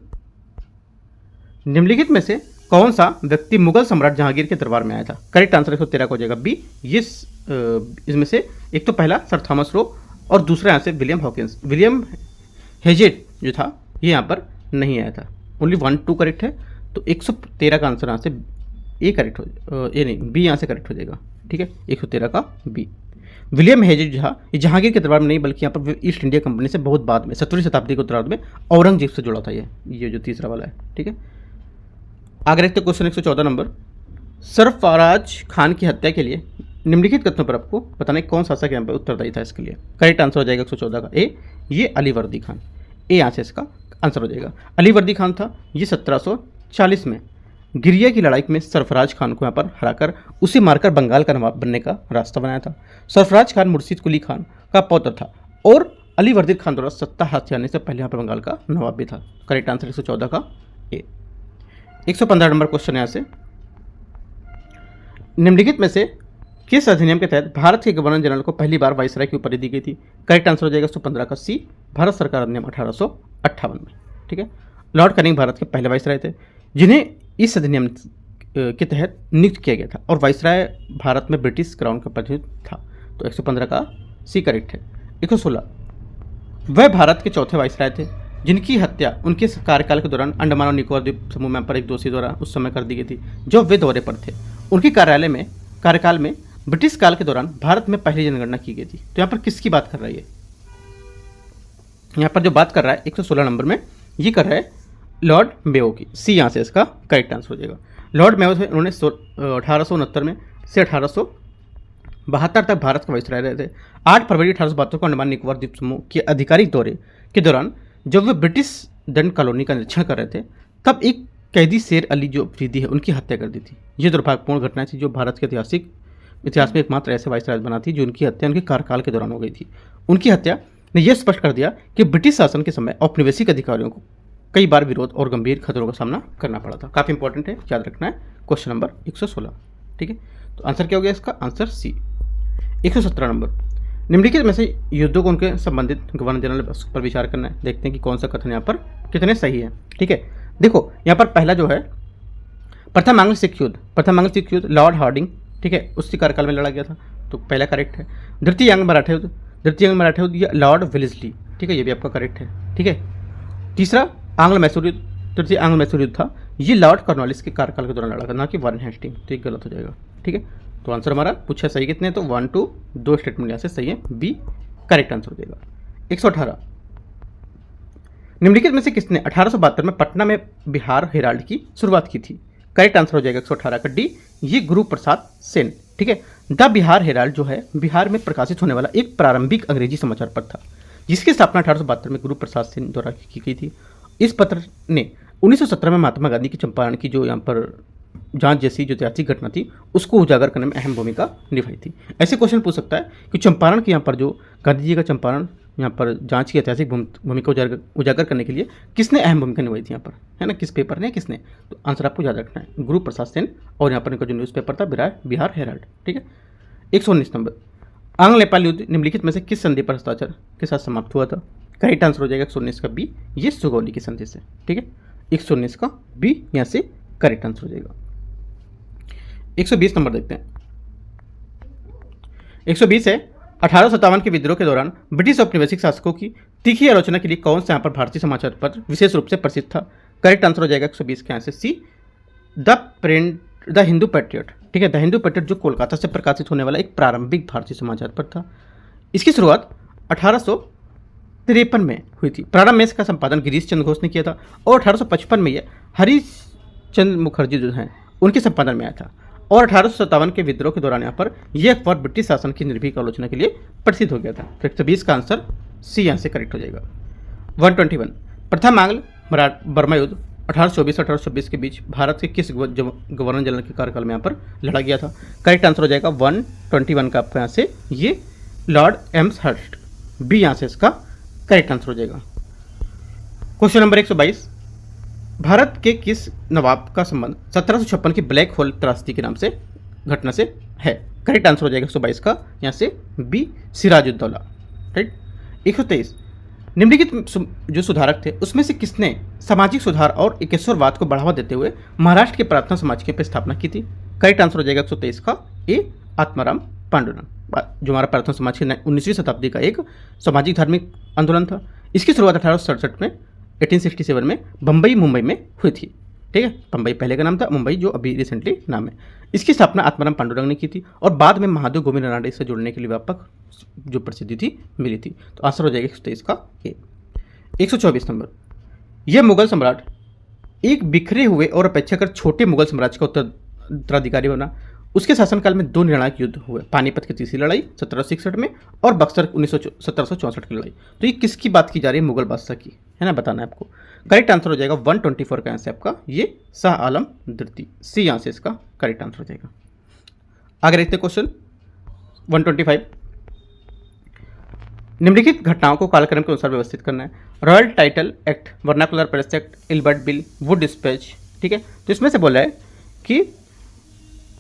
निम्नलिखित में से कौन सा व्यक्ति मुगल सम्राट जहांगीर के दरबार में आया था? करेक्ट आंसर 113 का हो जाएगा बी, ये इसमें से एक तो पहला सर थॉमस रो और दूसरा यहाँ से विलियम हॉकिंस। विलियम हेजेट जो था ये यहाँ पर नहीं आया था, ओनली 1 2 करेक्ट है। तो 113 का आंसर यहाँ से ए करेक्ट हो ए नहीं बी यहाँ से करेक्ट हो जाएगा, ठीक है। 113 का बी विलियम हेजेट जो ये जहांगीर के दरबार में नहीं बल्कि यहाँ पर ईस्ट इंडिया कंपनी से बहुत बाद में 17वीं शताब्दी के उत्तरार्ध में औरंगजेब से जुड़ा था ये जो तीसरा वाला है, ठीक है। आगे देखते क्वेश्चन 114 नंबर सरफराज खान की हत्या के लिए निम्नलिखित कथनों पर आपको बताना कौन शासक यहाँ पर उत्तरदायी था इसके लिए? करेक्ट आंसर हो जाएगा 114 का ए, ये अलीवर्दी खान, ए यहाँ से इसका आंसर हो जाएगा। अलीवर्दी खान था ये 1740 में गिरिया की लड़ाई में सरफराज खान को यहाँ पर हराकर उसे मारकर बंगाल का नवाब बनने का रास्ता बनाया था। सरफराज खान मुर्शीद कुली खान का पौत्र था और अलीवर्दी खान द्वारा सत्ता हाथ आने से पहले यहाँ पर बंगाल का नवाब भी था। करेक्ट आंसर 114 का ए। 115 नंबर क्वेश्चन यहाँ से निम्नलिखित में से किस अधिनियम के तहत भारत के गवर्नर जनरल को पहली बार वाइसराय की उपाधि दी गई थी? करेक्ट आंसर हो जाएगा 115 का सी, भारत सरकार अधिनियम 1858 में, ठीक है। लॉर्ड कैनिंग भारत के पहले वाइसराय थे जिन्हें इस अधिनियम के तहत नियुक्त किया गया था और वाइसराय भारत में ब्रिटिश क्राउन का प्रतिनिधि था। तो 115 का सी करेक्ट है। 116 वह भारत के चौथे वाइसराय थे जिनकी हत्या उनके कार्यकाल के दौरान अंडमान और निकोबार द्वीप समूह में पर एक दोषी द्वारा उस समय कर दी गई थी जो वे दौरे पर थे। उनके कार्यकाल में ब्रिटिश काल के दौरान भारत में पहली जनगणना की गई थी। तो यहाँ पर किसकी बात कर रहा है? यहाँ पर जो बात कर रहा है 116 नंबर में ये कर रहा है लॉर्ड मेयो की, सी यहाँ से इसका करेक्ट आंसर हो जाएगा। लॉर्ड मेयो थे, उन्होंने 1869 में से 1872 तक भारत का वाइसराय रहे थे। 8 फरवरी 1872 को अंडमान निकोबार द्वीप समूह के आधिकारिक दौरे के दौरान जब वे ब्रिटिश दंड कॉलोनी का निरीक्षण कर रहे थे तब एक कैदी शेर अली जो अफरीदी है उनकी हत्या कर दी थी। ये दुर्भाग्यपूर्ण घटना थी जो भारत के इतिहास में एकमात्र ऐसे वाइसराय बना थी जो उनकी हत्या उनके कार्यकाल के दौरान हो गई थी। उनकी हत्या ने यह स्पष्ट कर दिया कि ब्रिटिश शासन के समय औपनिवेशिक अधिकारियों को कई बार विरोध और गंभीर खतरों का सामना करना पड़ा था। काफ़ी इंपॉर्टेंट है, याद रखना है। क्वेश्चन नंबर 116, ठीक है। तो आंसर क्या हो गया इसका? Answer C. 117 नंबर निम्नलिखित में से युद्धों को उनके संबंधित गवर्नर जनरल पर विचार करना है। देखते हैं कि कौन सा कथन यहाँ पर कितने सही है, ठीक है। देखो यहाँ पर पहला जो है प्रथम आंग्ल सिख युद्ध लॉर्ड हार्डिंग, ठीक है, उसके कार्यकाल में लड़ा गया था, तो पहला करेक्ट है। द्वितीय आंग्ल मराठा युद्ध ये लॉर्ड वेलेस्ली, ठीक है, ये भी आपका करेक्ट है, ठीक है। तीसरा आंग्ल मैसूर युद्ध, तृतीय आंग्ल मैसूर युद्ध था, ये लॉर्ड कॉर्नवालिस के कार्यकाल के दौरान लड़ा था, ना कि वारेन हेस्टिंग, तो ये गलत हो जाएगा, ठीक है। तो आंसर हमारा पूछा सही कितने, तो 1 2 2 स्टेटमेंट यहाँ से सही है, बी करेक्ट आंसर हो जाएगा। 118 निम्नलिखित में से किसने 1872 में पटना में बिहार हेराल्ड की शुरुआत की थी? करेक्ट आंसर हो जाएगा 118 का डी, ये गुरु प्रसाद सेन। ठीक है, द बिहार हेराल्ड जो है बिहार में प्रकाशित होने वाला एक प्रारंभिक अंग्रेजी समाचार पत्र था, जिसकी स्थापना 1872 में गुरु प्रसाद सेन द्वारा की गई थी। इस पत्र ने 1917 में महात्मा गांधी की चंपारण की जो यहाँ पर जांच जैसी जो ऐतिहासिक घटना थी उसको उजागर करने में अहम भूमिका निभाई थी। ऐसे क्वेश्चन पूछ सकता है कि चंपारण की यहाँ पर जो गांधी जी का चंपारण यहाँ पर जांच की ऐतिहासिक भूमिका उजागर करने के लिए किसने अहम भूमिका निभाई थी यहाँ पर, है ना, किस पेपर ने, किसने, तो आंसर आपको याद रखना है, गुरु प्रसाद सेन। और यहाँ पर इनका जो न्यूज़पेपर था बिहार हेराल्ड। ठीक है, 119 नंबर, आंग्ल नेपाल युद्ध निम्नलिखित में से किस संधि पर हस्ताक्षर के साथ समाप्त हुआ था? करेक्ट आंसर हो जाएगा 119 का बी, ये सुगौली की संधि से। ठीक है, 119 का बी यहाँ से करेक्ट आंसर हो जाएगा। 120 नंबर देखते हैं। 120 है, 1857 के विद्रोह के दौरान ब्रिटिश औपनिवेशिक शासकों की तीखी आलोचना के लिए कौन सा यहाँ पर भारतीय समाचार पत्र विशेष रूप से प्रसिद्ध था? करेक्ट आंसर हो जाएगा 120 के यहाँ से सी, द हिंदू पैट्रियट। ठीक है, द हिंदू पैट्रियट जो कोलकाता से प्रकाशित होने वाला एक प्रारंभिक भारतीय समाचार पत्र था। इसकी शुरुआत 1853 में हुई थी। प्रारंभ में इसका संपादन गिरीश चंद्र घोष ने किया था और 1855 में यह हरिश्चंद्र मुखर्जी जो हैं उनके संपादन में आया था। और 1857 के विद्रोह के दौरान यहाँ पर यह अखबार ब्रिटिश शासन की निर्भीक आलोचना के लिए प्रसिद्ध हो गया था। तो 120 का आंसर सी यहाँ से करेक्ट हो जाएगा। 121, प्रथम आंग्ल बर्मा युद्ध 1824-1826 के बीच भारत के किस गवर्नर जनरल के कार्यकाल में यहाँ पर लड़ा गया था? करेक्ट आंसर हो जाएगा 121 का आपका यहाँ से ये लॉर्ड एम्सहर्स्ट, बी यहाँ से इसका करेक्ट आंसर हो जाएगा। क्वेश्चन नंबर 122, भारत के किस नवाब का संबंध 1756 की ब्लैक होल त्रासदी के नाम से घटना से है? करेक्ट आंसर हो जाएगा 122 का यहाँ से बी, सिराजुद्दौला। राइट। 123, निम्नलिखित जो सुधारक थे उसमें से किसने सामाजिक सुधार और एकेश्वरवाद को बढ़ावा देते हुए महाराष्ट्र के प्रार्थना समाज की स्थापना की थी? करेक्ट आंसर हो जाएगा 123 का ए, आत्माराम पांडुरंग, जो हमारा प्रार्थना समाज की 19वीं शताब्दी का एक सामाजिक धार्मिक आंदोलन था। इसकी शुरुआत 1867 में 1867 में बम्बई मुंबई में हुई थी। ठीक है, बम्बई पहले का नाम था, मुंबई जो अभी रिसेंटली नाम है। इसकी स्थापना आत्माराम पांडुरंग ने की थी और बाद में महादेव गोविंद रानडे से जुड़ने के लिए व्यापक जो प्रसिद्धि थी मिली थी। तो आंसर हो जाएगा 123 का ए। 124 नंबर, यह मुगल सम्राट एक बिखरे हुए और अपेक्षाकृत छोटे मुगल साम्राज्य का उत्तराधिकारी बना। उसके शासनकाल में दो निर्णायक युद्ध हुए, पानीपत की तीसरी लड़ाई 1761 में और बक्सर 1764 की लड़ाई। तो ये किसकी बात की जा रही है? मुगल बादशाह की, है ना, बताना है आपको। करेक्ट आंसर हो जाएगा 124 का आंसर आपका ये शाह आलम द्वितीय, सी यहाँ से इसका करेक्ट आंसर हो जाएगा। आगे देखते क्वेश्चन 125, निम्नलिखित घटनाओं को कालक्रम के अनुसार व्यवस्थित करना है। Royal title act, vernacular press act, Ilbert bill, Wood dispatch. ठीक है, तो इसमें से बोला है कि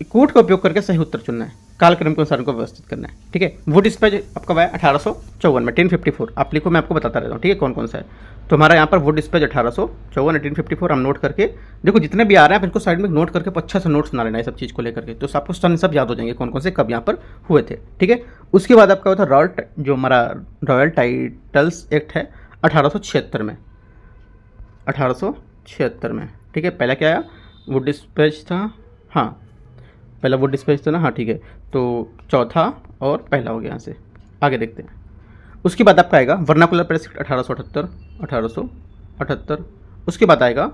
कोड का उपयोग करके सही उत्तर चुनना है, कालक्रम के अनुसार उनको व्यवस्थित करना है। ठीक है, वुड डिस्पैच आपका हुआ है 1854 में, 1054 आप लिखो, मैं आपको बताता रहता हूँ। ठीक है, कौन कौन सा है। तो हमारा यहाँ पर वुड डिस्पैच 1854, 1854 हम नोट करके देखो, जितने भी आ रहे हैं आप इनको साइड में नोट करके अच्छा से नोट्स बना लेना है सब चीज़ को लेकर के, तो आपको सब याद हो जाएंगे कौन कौन से कब यहाँ पर हुए थे। ठीक है, उसके बाद आपका हुआ था जो हमारा रॉयल टाइटल्स एक्ट है 1876 में, 1876 में। ठीक है, पहला क्या आया? वुड डिस्पैच था, हाँ पहला वुड डिस्पैच था ना, हाँ ठीक है, तो चौथा और पहला हो गया यहाँ से। आगे देखते हैं, उसके बाद आपका आएगा वर्नाकुलर प्रेस एक्ट 1878। उसके बाद आएगा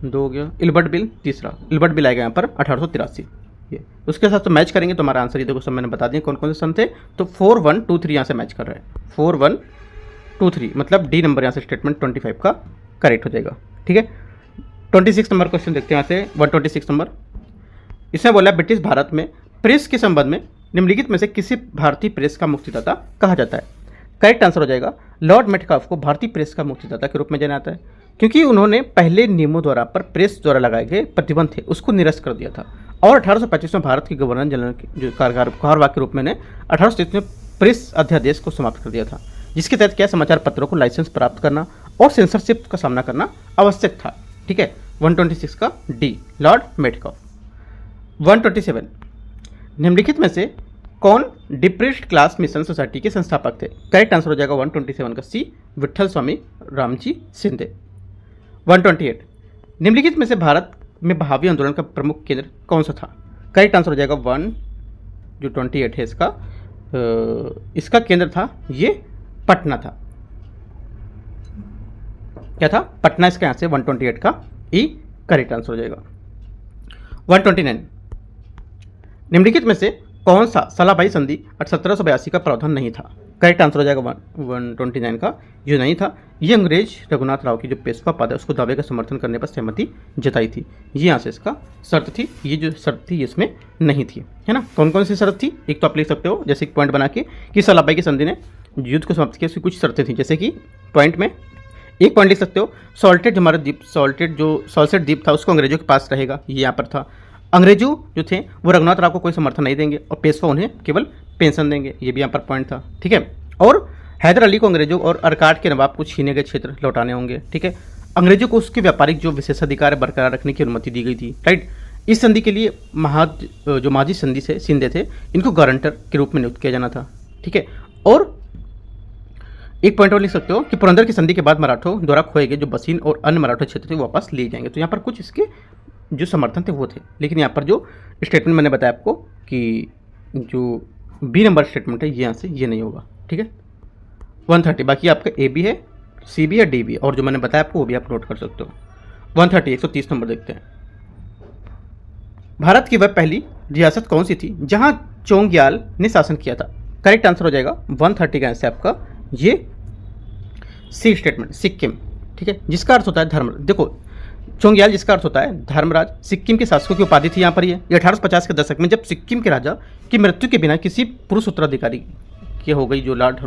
दो हो गया, इल्बर्ट बिल तीसरा, इल्बर्ट बिल आएगा यहाँ पर 1883। ये उसके साथ तो मैच करेंगे तो हमारा आंसर ये देखो सब मैंने बता दिया कौन कौन से सन थे। तो 4123 यहाँ से मैच कर रहा है, 4123 मतलब डी नंबर यहाँ से स्टेटमेंट 25 का करेक्ट हो जाएगा। ठीक है, 26 नंबर क्वेश्चन देखते हैं यहाँ से 126 नंबर। इसमें बोला ब्रिटिश भारत में प्रेस के संबंध में निम्नलिखित में से किसी भारतीय प्रेस का मुक्तिदाता कहा जाता है? करेक्ट आंसर हो जाएगा लॉर्ड मेटकाफ को भारतीय प्रेस का मुक्तिदाता के रूप में जाना जाता है, क्योंकि उन्होंने पहले नियमों द्वारा पर प्रेस द्वारा लगाए गए प्रतिबंध थे उसको निरस्त कर दिया था और 1825 में भारत के गवर्नर जनरल जो कार्यवाहक के रूप में 1833 में प्रेस अध्यादेश को समाप्त कर दिया था, जिसके तहत क्या समाचार पत्रों को लाइसेंस प्राप्त करना और सेंसरशिप का सामना करना आवश्यक था। ठीक है, 126 का डी लॉर्ड मेटकाफ। 127, निम्नलिखित में से कौन डिप्रेस्ड क्लास मिशन सोसाइटी के संस्थापक थे? करेक्ट आंसर हो जाएगा 127 का सी, विठल स्वामी रामजी शिंदे। 128, निम्नलिखित में से भारत में भावी आंदोलन का प्रमुख केंद्र कौन सा था? करेक्ट आंसर हो जाएगा 128 है इसका केंद्र था ये पटना था। क्या था? पटना इसका यहाँ से 128 का ई करेक्ट आंसर हो जाएगा। 129 निम्नलिखित में से कौन सा सलाबाई संधि 1782 का प्रावधान नहीं था? करेक्ट आंसर हो जाएगा 129 का ये नहीं था। ये अंग्रेज रघुनाथ राव की जो पेशवा पद है उसको दावे का समर्थन करने पर सहमति जताई थी। ये यहाँ से इसका शर्त थी। ये जो शर्त थी इसमें नहीं थी, है ना। कौन कौन सी शर्त थी? एक तो आप लिख सकते हो जैसे एक पॉइंट बना के कि सलाबाई की संधि ने युद्ध को समाप्त किया, उसकी कुछ शर्तें थी। जैसे कि पॉइंट में एक पॉइंट लिख सकते हो, सॉल्टेड हमारा द्वीप, सॉल्टेड जो सॉल्सेट द्वीप था उसको अंग्रेजों के पास रहेगा, ये यहाँ पर था। अंग्रेजों जो थे वो रघुनाथ राव को कोई समर्थन नहीं देंगे और पेशवा उन्हें केवल पेंशन देंगे, ये भी यहाँ पर पॉइंट था, ठीक है। और हैदर अली को अंग्रेजों और अरकाट के नवाब को छीने गए क्षेत्र लौटाने होंगे, ठीक है। अंग्रेजों को उसके व्यापारिक जो विशेषाधिकार बरकरार रखने की अनुमति दी गई थी, राइट। इस संधि के लिए जो माझी संधि से सिंधे थे इनको गारंटर के रूप में नियुक्त किया जाना था, ठीक है। और एक पॉइंट और लिख सकते हो कि पुरंदर की संधि के बाद मराठों द्वारा खोए गए जो बसीन और अन्य मराठा क्षेत्र थे वापस लिए जाएंगे। तो यहाँ पर कुछ इसके जो समर्थन थे वो थे, लेकिन यहाँ पर जो स्टेटमेंट मैंने बताया आपको कि जो बी नंबर स्टेटमेंट है ये यहाँ से ये नहीं होगा, ठीक है। 130 बाकी आपका ए भी है, सी भी है, डी भी है, और जो मैंने बताया आपको वो भी आप नोट कर सकते हो। 130 130 नंबर देखते हैं। भारत की वह पहली रियासत कौन सी थी जहां चोंग्याल ने शासन किया था? करेक्ट आंसर हो जाएगा 130 का आंसर आपका ये सी स्टेटमेंट, सिक्किम, ठीक है, जिसका अर्थ होता है धर्म। देखो चोंग्याल जिसका अर्थ होता है धर्मराज, सिक्किम के शासकों की उपाधि थी यहाँ पर। ये 1850 के दशक में जब सिक्किम के राजा की मृत्यु के बिना किसी पुरुष उत्तराधिकारी की हो गई, जो लॉर्ड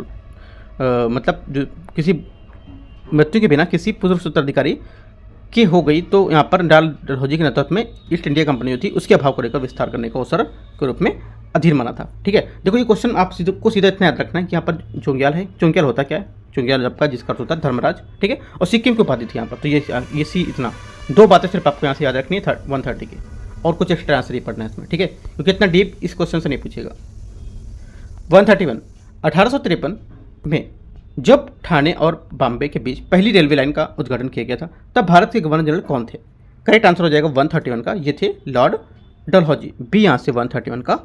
मतलब जो किसी मृत्यु के बिना किसी पुरुष उत्तराधिकारी की हो गई, तो यहाँ पर लाल डलहौजी के नेतृत्व में ईस्ट इंडिया कंपनी जो थी उसके अभाव को लेकर विस्तार करने का अवसर के रूप में अधीर माना था, ठीक है। देखो ये क्वेश्चन आप सीधा इतना याद रखना है कि यहाँ पर चोंग्याल है। चोंग्याल होता क्या है? चोंग्याल आपका जिसका अर्थ होता है धर्मराज, ठीक है, और सिक्किम की उपाधि थी यहाँ पर। तो ये सी इतना दो बातें सिर्फ आपको यहाँ से याद रखनी है 130 की, और कुछ एक्स्ट्रा आंसर ही पढ़ना है इसमें, ठीक है, क्योंकि इतना डीप इस क्वेश्चन से नहीं पूछेगा। 131 1853 में जब ठाणे और बॉम्बे के बीच पहली रेलवे लाइन का उद्घाटन किया गया था तब भारत के गवर्नर जनरल कौन थे? करेक्ट आंसर हो जाएगा 131 का ये थे लॉर्ड डलहौजी, बी यहाँ से 131 का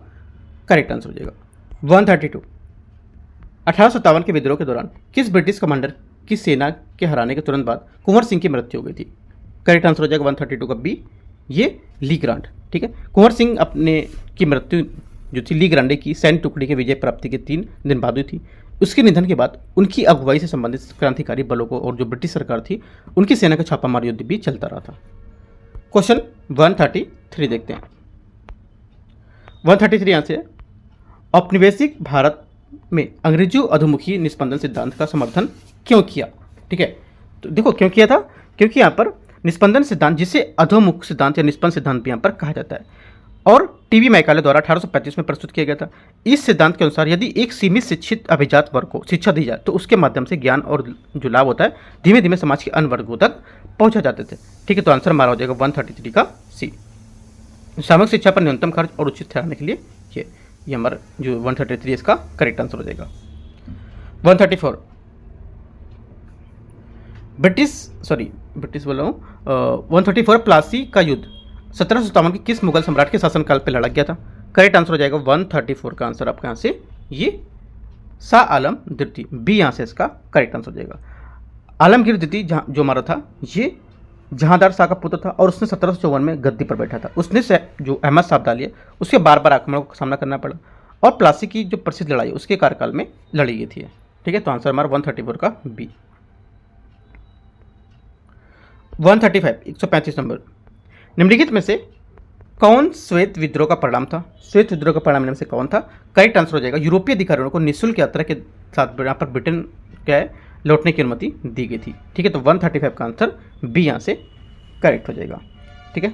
करेक्ट आंसर हो जाएगा। 132 1857 के विद्रोह के दौरान किस ब्रिटिश कमांडर की सेना के हराने के तुरंत बाद कुंवर सिंह की मृत्यु हो गई थी? करेक्ट आंसर हो जाएगा 132 का बी ये ली ग्रांट, ठीक है। कुंवर सिंह अपने की मृत्यु जो थी ली ग्रांडे की सैन्य टुकड़ी के विजय प्राप्ति के 3 दिन बाद हुई थी। उसके निधन के बाद उनकी अगुवाई से संबंधित क्रांतिकारी बलों को और जो ब्रिटिश सरकार थी उनकी सेना का छापामार युद्ध भी चलता रहा था। क्वेश्चन 133 देखते हैं। 133 यहाँ से औपनिवेशिक भारत में अंग्रेजों अधोमुखी निस्पंदन सिद्धांत का समर्थन क्यों किया? ठीक है, तो देखो क्यों किया था, क्योंकि यहाँ पर निस्पंदन सिद्धांत जिसे अधोमुख सिद्धांत या निस्पंद सिद्धांत भी यहाँ पर कहा जाता है और टीवी मैकाले द्वारा 1835 में प्रस्तुत किया गया था। इस सिद्धांत के अनुसार यदि एक सीमित शिक्षित अभिजात वर्ग को शिक्षा दी जाए तो उसके माध्यम से ज्ञान और जो लाभ होता है धीमे धीमे समाज के अन्य वर्गों तक पहुंचा जाते थे। ठीक है, तो आंसर हमारा हो जाएगा 133 का सी। सामूहिक शिक्षा पर न्यूनतम खर्च और उचित ठहराने के लिए ये हमारा जो 133 इसका करेक्ट आंसर हो जाएगा। 134 ब्रिटिश बोल रहा हूँ 134 प्लासी का युद्ध 1757 के किस मुगल सम्राट के शासनकाल पे लड़ा गया था? करेक्ट आंसर हो जाएगा 134 का आंसर आपका यहाँ से ये शाह आलम द्वितीय, बी यहाँ से इसका करेक्ट आंसर हो जाएगा। आलमगीर द्वितीय जो हमारा था ये जहांदार शाह का पुत्र था और उसने 1754 में गद्दी पर बैठा था। उसने जो अहमद शाह अब्दाली है उसके बार बार आक्रमणों का सामना करना पड़ा और प्लासी की जो प्रसिद्ध लड़ाई उसके कार्यकाल में लड़ी गई थी। ठीक है, तो आंसर हमारा 134 का बी। 135 135 नंबर, निम्नलिखित में से कौन श्वेत विद्रोह का परिणाम था? श्वेत विद्रोह का परिणाम में से कौन था? करेक्ट आंसर हो जाएगा यूरोपीय अधिकारियों को निःशुल्क यात्रा के साथ यहाँ पर ब्रिटेन क्या है लौटने की अनुमति दी गई थी। ठीक है, तो 135 का आंसर बी यहाँ से करेक्ट हो जाएगा। ठीक है,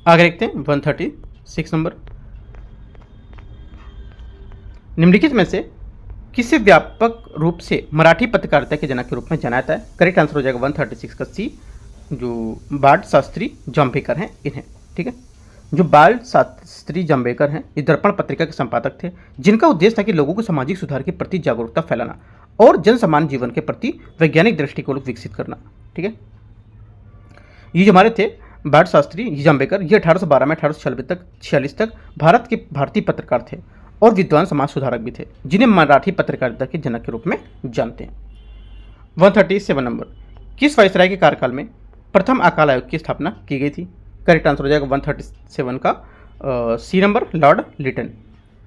आगे देखते हैं 136 नंबर, निम्नलिखित में से किसे व्यापक रूप से मराठी पत्रकारिता के जनक के रूप में जाना जाता है? करेक्ट आंसर हो जाएगा 136 का सी, जो बाल शास्त्री जाम्बेकर हैं इन्हें। ठीक है, जो बाल शास्त्री जाम्बेकर हैं ये दर्पण पत्रिका के संपादक थे जिनका उद्देश्य था कि लोगों को सामाजिक सुधार के प्रति जागरूकता फैलाना और जन समान जीवन के प्रति वैज्ञानिक दृष्टिकोण विकसित करना। ठीक है, ये जो हमारे थे बाल शास्त्री जाम्बेकर ये 1812 में 1846 तक भारत के भारतीय पत्रकार थे और विद्वान समाज सुधारक भी थे जिन्हें मराठी पत्रकारिता के जनक के रूप में जानते हैं। 137 नंबर, किस वायसराय के कार्यकाल में प्रथम अकाल आयोग की स्थापना की गई थी? करेक्ट आंसर हो जाएगा 137 का सी नंबर, लॉर्ड लिटन।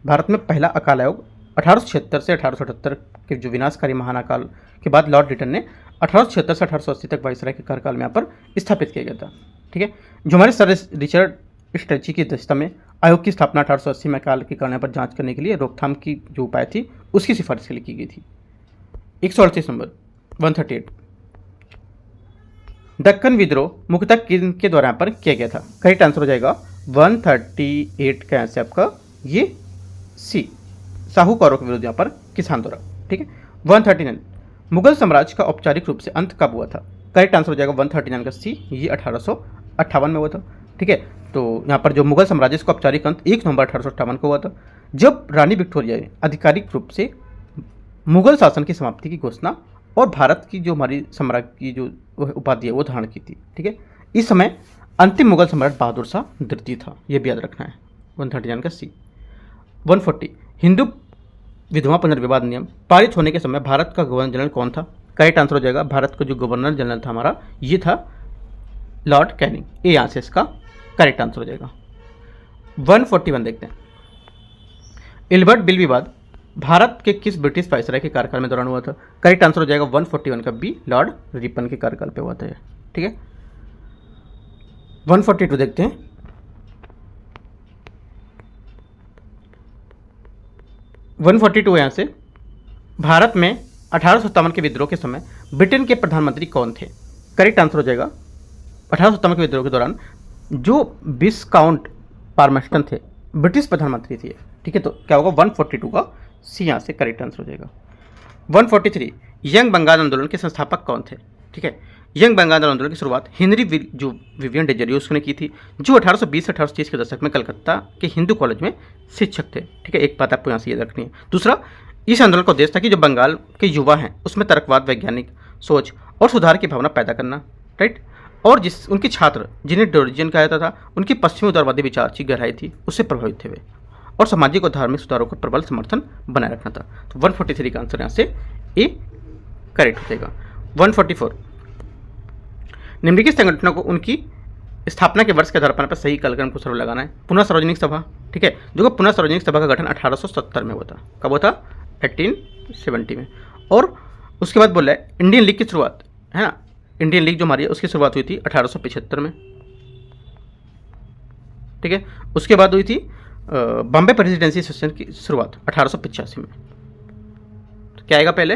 भारत में पहला अकाल आयोग 1876 से 1878 के जो विनाशकारी महान अकाल के बाद लॉर्ड लिटन ने 1876 से 1880 तक वायसराय के कार्यकाल में यहाँ पर स्थापित किया गया था। ठीक है, जो हमारे सर रिचर्ड स्ट्रेची की अध्यक्षता में आयोग की स्थापना 1880 में अकाल के कारण पर जांच करने के लिए रोकथाम की जो उपाय थी उसकी सिफारिश के लिए की गई थी। 138 नंबर 138, दक्कन विद्रोह मुख्यतः किन के द्वारा यहाँ पर किया गया था? करेक्ट आंसर हो जाएगा 138 का आंसर आपका ये सी, साहूकारों के विरुद्ध यहाँ पर किसान द्वारा। ठीक है, 139, मुगल साम्राज्य का औपचारिक रूप से अंत कब हुआ था? करेक्ट आंसर हो जाएगा 139 का सी, ये 1858 में हुआ था। ठीक है, तो यहाँ पर जो मुगल साम्राज्य का औपचारिक अंत 1 नवंबर 1858 को हुआ था, जब रानी विक्टोरिया ने आधिकारिक रूप से मुगल शासन की समाप्ति की घोषणा और भारत की जो हमारी सम्राट की जो उपाधि है वो धारण की थी। ठीक है, इस समय अंतिम मुगल सम्राट बहादुर शाह द्वितीय था, ये भी याद रखना है। 139 का सी। 140, हिंदू विधवा पुनर्विवाद नियम पारित होने के समय भारत का गवर्नर जनरल कौन था? करेक्ट आंसर हो जाएगा भारत का जो गवर्नर जनरल था हमारा ये था लॉर्ड कैनिंग। ये यहाँ से इसका करेक्ट आंसर हो जाएगा। 141 देखते हैं, इल्बर्ट बिल विवाद भारत के किस ब्रिटिश वायसराय के कार्यकाल में दौरान हुआ था? करेक्ट आंसर हो जाएगा 141 का बी, लॉर्ड रिपन के कार्यकाल पे हुआ था। ठीक है, 142 देखते हैं, यहाँ से भारत में 1857 के विद्रोह के समय ब्रिटेन के प्रधानमंत्री कौन थे? करेक्ट आंसर हो जाएगा 1857 के विद्रोह के दौरान जो विस्काउंट पार्मस्टन थे ब्रिटिश प्रधानमंत्री थे। ठीक है, तो क्या होगा 142 का सी, यहाँ से करेक्ट आंसर हो जाएगा। 143, यंग बंगाल आंदोलन के संस्थापक कौन थे? ठीक है, यंग बंगाल आंदोलन की शुरुआत हेनरी विवियन डेजरियस ने की थी, जो 1820 से 1830 के दशक में कलकत्ता के हिंदू कॉलेज में शिक्षक थे। ठीक है, एक बात आपको यहाँ से याद रखनी है। दूसरा, इस आंदोलन का उद्देश्य था कि जो बंगाल के युवा हैं उसमें तर्कवाद, वैज्ञानिक सोच और सुधार की भावना पैदा करना। राइट, और जिस उनके छात्र जिन्हें डोरिजियन कहा जाता था उनकी पश्चिमी उदारवादी विचार की गहराई थी उससे प्रभावित थे वे, और सामाजिक और धार्मिक सुधारों का प्रबल समर्थन बनाए रखना था। तो 143 का आंसर यहाँ से ए करेक्ट हो जाएगा। 144, निम्नलिखित संगठनों को उनकी स्थापना के वर्ष के आधार पर सही कालक्रम को सर्व लगाना है। पुनः सार्वजनिक सभा, ठीक है, जो कि पुनः सार्वजनिक सभा का गठन 1870 में हुआ था। कब हुआ था? 1870 में। और उसके बाद बोला है इंडियन लीग की शुरुआत, है ना, इंडियन लीग जो हमारी है उसकी शुरुआत हुई थी 1875 में। ठीक है, उसके बाद हुई थी बॉम्बे प्रेसिडेंसी एसोसिएशन की शुरुआत 1885 में। तो क्या आएगा पहले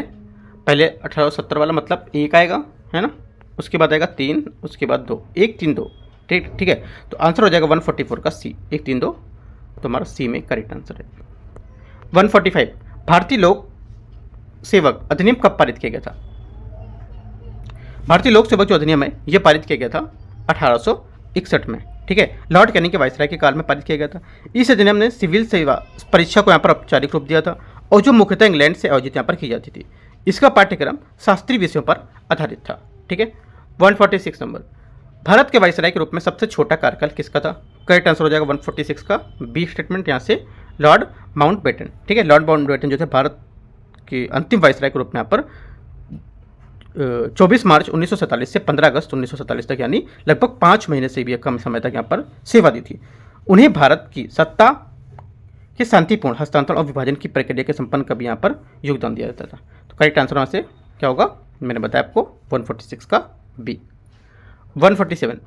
1870 वाला मतलब एक आएगा, है ना, उसके बाद आएगा 3, उसके बाद 2, 1 3 2। ठीक है, तो आंसर हो जाएगा 144 का सी, 1 3 2, तो हमारा सी में करेक्ट आंसर है। 145, भारतीय लोक सेवक अधिनियम कब पारित किया गया था? भारतीय लोक सेवक जो अधिनियम है यह पारित किया गया था 1861 में। ठीक है, लॉर्ड कैनिंग के वायसराय के काल में पारित किया गया था। इस अधिनियम ने सिविल सेवा परीक्षा को यहाँ पर औपचारिक रूप दिया था और जो मुख्यतः इंग्लैंड से आयोजित यहाँ पर की जाती थी। इसका पाठ्यक्रम शास्त्रीय विषयों पर आधारित था। ठीक है, 146 नंबर, भारत के वायसराय के रूप में सबसे छोटा कार्यकाल किसका था? करेक्ट आंसर हो जाएगा 146 का बी स्टेटमेंट, यहाँ से लॉर्ड माउंटबेटन। ठीक है, लॉर्ड माउंटबेटन जो थे भारत के अंतिम वायसराय के रूप में यहाँ पर 24 मार्च 1947 से 15 अगस्त 1947 तक, यानी लगभग 5 महीने से भी कम समय तक यहाँ पर सेवा दी थी। उन्हें भारत की सत्ता के शांतिपूर्ण हस्तांतरण और विभाजन की प्रक्रिया के संपन्न का भी यहाँ पर योगदान दिया जाता था। तो करेक्ट आंसर यहाँ से क्या होगा? मैंने बताया आपको 146 का बी। 147,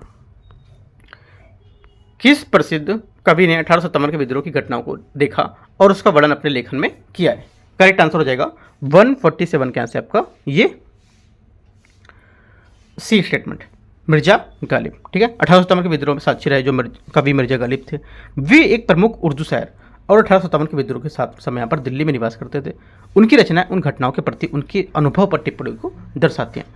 किस प्रसिद्ध कवि ने 1857 के विद्रोह की घटनाओं को देखा और उसका वर्णन अपने लेखन में किया है? करेक्ट आंसर हो जाएगा 147 का आंसर आपका ये सी स्टेटमेंट, मिर्जा गालिब। ठीक है, 1857 के विद्रोह में साक्षी रहे जो कवि मिर्जा गालिब थे। वे एक प्रमुख उर्दू शायर और 1857 के विद्रोह के साथ समय यहाँ पर दिल्ली में निवास करते थे। उनकी रचनाएं उन घटनाओं के प्रति उनके अनुभव पर टिप्पणी को दर्शाती हैं।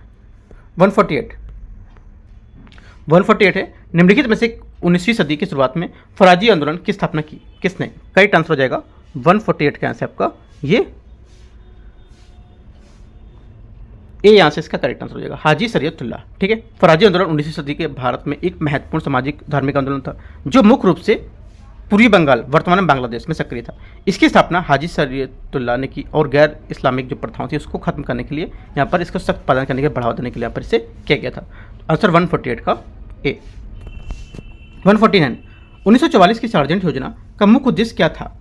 148 है, निम्नलिखित में से 19वीं सदी की शुरुआत में फराजी आंदोलन की स्थापना की किसने? करेक्ट आंसर हो जाएगा 148 का आंसर आपका ये ए, यहाँ से इसका करेक्ट आंसर हो जाएगा हाजी शरीयतुल्लाह। ठीक है, फराजी आंदोलन 19वीं सदी के भारत में एक महत्वपूर्ण सामाजिक धार्मिक आंदोलन था जो मुख्य रूप से पूर्वी बंगाल वर्तमान में बांग्लादेश में सक्रिय था। इसकी स्थापना हाजी शरीयतुल्लाह ने की और गैर इस्लामिक जो प्रथाओं थी उसको खत्म करने के लिए यहाँ पर इसको सख्त पालन करने के बढ़ावा देने के लिए यहाँ पर इसे किया गया था। आंसर 148 का ए। 149 1944 की सार्जेंट योजना का मुख्य उद्देश्य क्या था?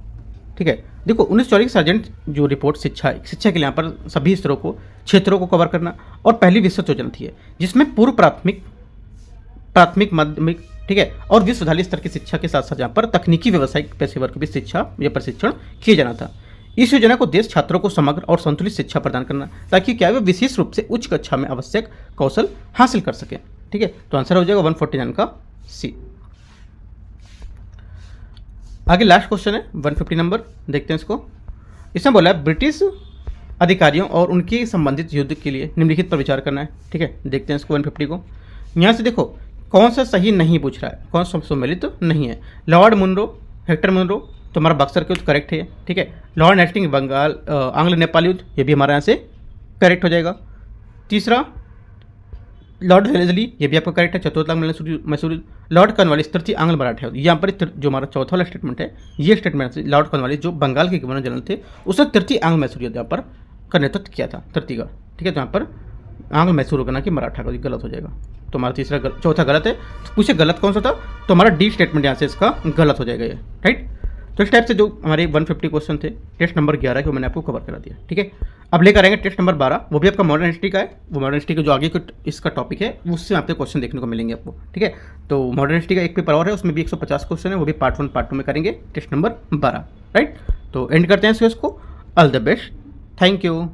ठीक है, देखो 1944 की सार्जेंट जो रिपोर्ट शिक्षा के लिए यहाँ पर सभी स्तरों को क्षेत्रों को कवर करना और पहली विस्तृत योजना थी, जिसमें पूर्व प्राथमिक माध्यमिक, ठीक है, और विश्वविद्यालय स्तर की शिक्षा के साथ साथ यहाँ पर तकनीकी व्यावसायिक पेशेवर की भी शिक्षा या प्रशिक्षण किए जाना था। इस योजना को उद्देश्य छात्रों को समग्र और संतुलित शिक्षा प्रदान करना, ताकि क्या वे विशेष रूप से उच्च कक्षा में आवश्यक कौशल हासिल कर सकें। ठीक है, तो आंसर हो जाएगा 149 का सी। आगे लास्ट क्वेश्चन है 150 नंबर, देखते हैं इसको। इसमें बोला है ब्रिटिश अधिकारियों और उनके संबंधित युद्ध के लिए निम्नलिखित पर विचार करना है। ठीक है, देखते हैं इसको 150 को। यहाँ से देखो कौन सा सही नहीं पूछ रहा है, कौन सा सम्मिलित तो नहीं है। लॉर्ड मुनरो, हेक्टर मुनरो, तुम्हारा बक्सर के युद्ध करेक्ट है। ठीक है, लॉर्ड हेस्टिंग्स बंगाल आंग्ल नेपाल युद्ध, ये भी हमारे यहाँ से करेक्ट हो जाएगा। तीसरा लॉर्ड वेलेस्ली, ये भी आपका करेक्ट है। चतुर्थांग मैसूर युद्ध। लॉर्ड कॉर्नवालिस, तृतीय आंग्ल मराठा युद्ध, यहाँ पर जो हमारा चौथा वाला स्टेटमेंट है, ये स्टेटमेंट लॉर्ड कॉर्नवालिस जो बंगाल के गवर्नर जनरल थे, उसने तृतीय आंग्ल मैसूर युद्ध यहाँ पर का नेतृत्व किया था, तृतीय का। ठीक है, तो यहाँ पर आंग्ल मैसूर होगा ना कि मराठा का, गलत हो जाएगा। तो हमारा चौथा गलत है। तो पूछे गलत कौन सा था, तो हमारा डी स्टेटमेंट यहाँ से इसका गलत हो जाएगा ये, राइट। तो इस टाइप से जो हमारे 150 क्वेश्चन थे टेस्ट नंबर 11 के, वो मैंने आपको कवर करा दिया। ठीक है, अब लेकर आएंगे टेस्ट नंबर 12, वो भी आपका मॉडर्न हिस्ट्री का है। वो मॉडर्न हिस्ट्री का जो आगे इसका टॉपिक है उससे आपके क्वेश्चन देखने को मिलेंगे आपको। ठीक है, तो मॉडर्न हिस्ट्री का एक पेपर और है, उसमें भी 150 क्वेश्चन है, वो भी पार्ट 1 पार्ट 2 में करेंगे, टेस्ट नंबर 12, राइट। तो एंड करते हैं इसको। All the best, thank you.